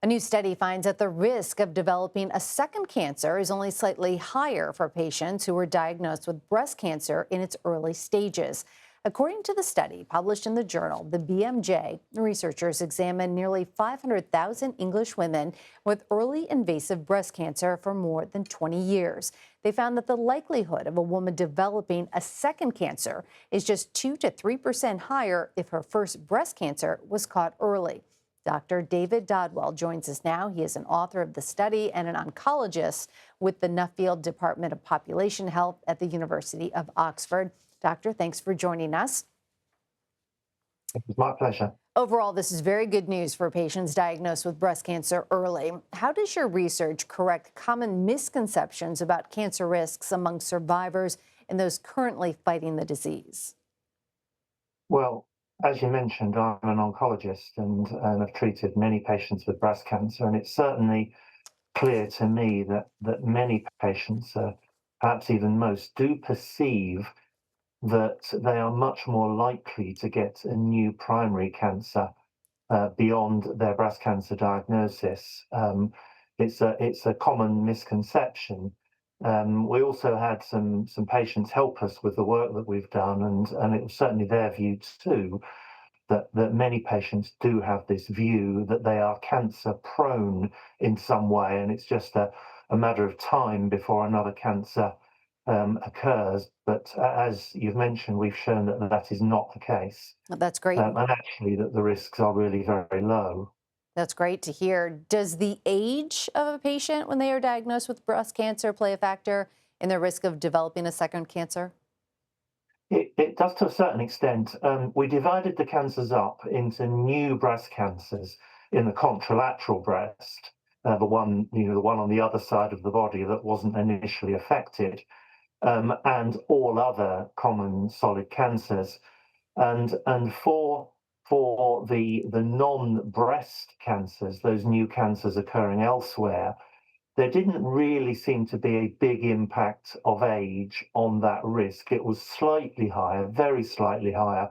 A new study finds that the risk of developing a second cancer is only slightly higher for patients who were diagnosed with breast cancer in its early stages. According to the study published in the journal, the BMJ, researchers examined nearly 500,000 English women with early invasive breast cancer for more than 20 years. They found that the likelihood of a woman developing a second cancer is just 2 to 3% higher if her first breast cancer was caught early. Dr. David Dodwell joins us now. He is an author of the study and an oncologist with the Nuffield Department of Population Health at the University of Oxford. Doctor, thanks for joining us. It's my pleasure. Overall, this is very good news for patients diagnosed with breast cancer early. How does your research correct common misconceptions about cancer risks among survivors and those currently fighting the disease? Well, as you mentioned, I'm an oncologist and have treated many patients with breast cancer, and it's certainly clear to me that many patients, perhaps even most, do perceive that they are much more likely to get a new primary cancer beyond their breast cancer diagnosis. It's a common misconception. We also had some patients help us with the work that we've done, and it was certainly their view too that many patients do have this view that they are cancer prone in some way, and it's just a matter of time before another cancer occurs. But as you've mentioned, we've shown that that is not the case, That's great. and actually that the risks are really very low. That's great to hear. Does the age of a patient when they are diagnosed with breast cancer play a factor in their risk of developing a second cancer? It does to a certain extent. We divided the cancers up into new breast cancers in the contralateral breast, the one on the other side of the body that wasn't initially affected, and all other common solid cancers. And for the non-breast cancers, those new cancers occurring elsewhere, there didn't really seem to be a big impact of age on that risk. It was slightly higher, very slightly higher,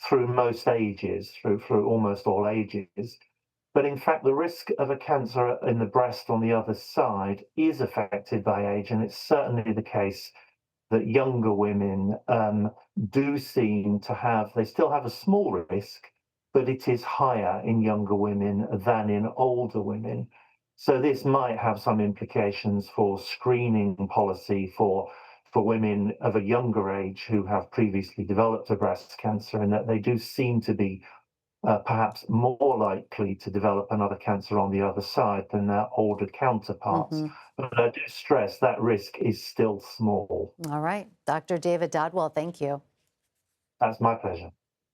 through most ages, through almost all ages. But in fact, the risk of a cancer in the breast on the other side is affected by age, and it's certainly the case that younger women do seem to have, they still have a small risk, but it is higher in younger women than in older women. So this might have some implications for screening policy for women of a younger age who have previously developed a breast cancer, and that they do seem to be perhaps more likely to develop another cancer on the other side than their older counterparts. Mhm. But I do stress that risk is still small. All right. Dr. David Dodwell, thank you. That's my pleasure.